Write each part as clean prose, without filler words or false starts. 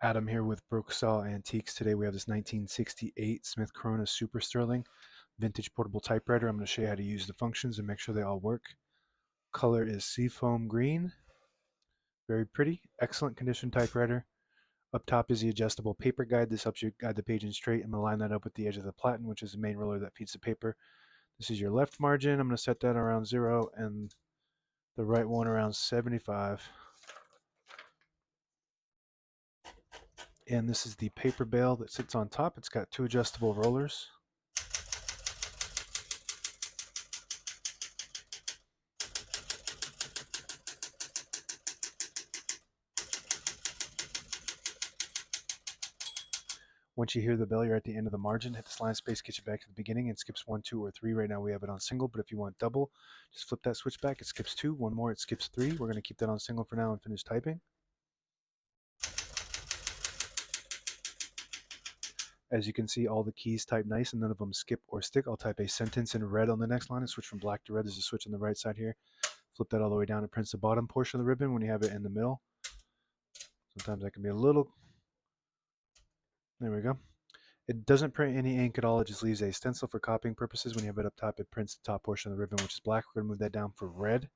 Adam here with Brooksaw Antiques. Today we have this 1968 Smith Corona Super Sterling vintage portable typewriter. I'm going to show you how to use the functions and make sure they all work. Color is seafoam green. Very pretty. Excellent condition typewriter. Up top is the adjustable paper guide. This helps you guide the page in straight. I'm going to line that up with the edge of the platen, which is the main roller that feeds the paper. This is your left margin. I'm going to set that around 0 and the right one around 75. And this is the paper bale that sits on top. It's got two adjustable rollers. Once you hear the bell, you're at the end of the margin. Hit this line space, get you back to the beginning. It skips 1, 2, or 3. Right now we have it on single, but if you want double, just flip that switch back. It skips 2. One more, it skips 3. We're going to keep that on single for now and finish typing. As you can see, all the keys type nice and none of them skip or stick. I'll type a sentence in red on the next line and switch from black to red. There's a switch on the right side here. Flip that all the way down. It prints the bottom portion of the ribbon when you have it in the middle. Sometimes that can be a little... There we go. It doesn't print any ink at all. It just leaves a stencil for copying purposes. When you have it up top, it prints the top portion of the ribbon, which is black. We're going to move that down for red.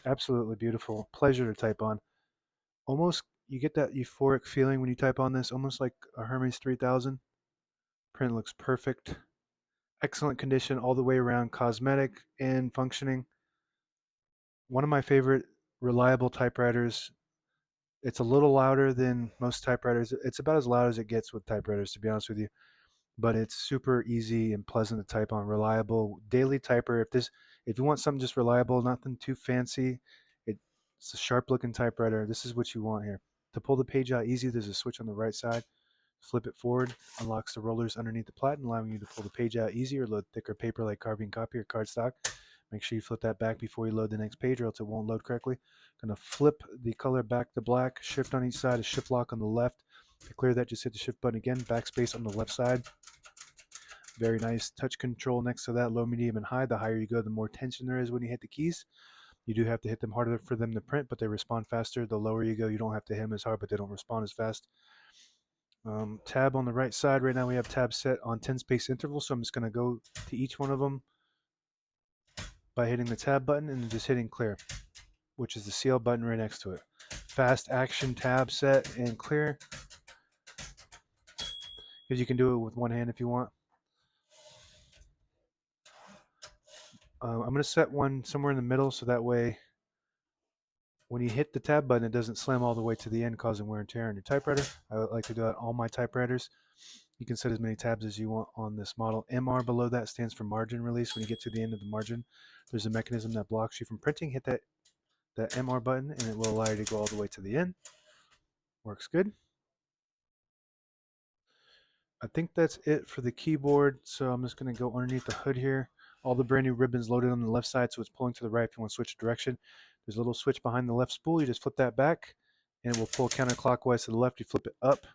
Absolutely beautiful. Pleasure to type on. Almost, you get that euphoric feeling when you type on this, almost like a Hermes 3000. Print looks perfect. Excellent condition all the way around, cosmetic and functioning. One of my favorite reliable typewriters. It's a little louder than most typewriters. It's about as loud as it gets with typewriters, to be honest with you. But it's super easy and pleasant to type on. Reliable daily typer. If you want something just reliable, nothing too fancy, it's a sharp looking typewriter. This is what you want here. To pull the page out easy, there's a switch on the right side. Flip it forward, unlocks the rollers underneath the platen, allowing you to pull the page out easier, load thicker paper like carbon copy or cardstock. Make sure you flip that back before you load the next page or else it won't load correctly. Gonna flip the color back to black, shift on each side, a shift lock on the left. To clear that, just hit the shift button again, backspace on the left side. Very nice touch control next to that, low, medium, and high. The higher you go, the more tension there is when you hit the keys. You do have to hit them harder for them to print, but they respond faster. The lower you go, you don't have to hit them as hard, but they don't respond as fast. Tab on the right side. Right now we have tabs set on 10 space intervals, so I'm just going to go to each one of them by hitting the tab button and then just hitting clear, which is the CL button right next to it. Fast action tab set and clear, because you can do it with one hand if you want. I'm going to set one somewhere in the middle so that way when you hit the tab button, it doesn't slam all the way to the end, causing wear and tear on your typewriter. I would like to do that on all my typewriters. You can set as many tabs as you want on this model. MR below that stands for margin release. When you get to the end of the margin, there's a mechanism that blocks you from printing. Hit that MR button and it will allow you to go all the way to the end. Works good. I think that's it for the keyboard. So I'm just going to go underneath the hood here. All the brand new ribbons loaded on the left side, so it's pulling to the right if you want to switch direction. There's a little switch behind the left spool. You just flip that back and it will pull counterclockwise to the left. You flip it up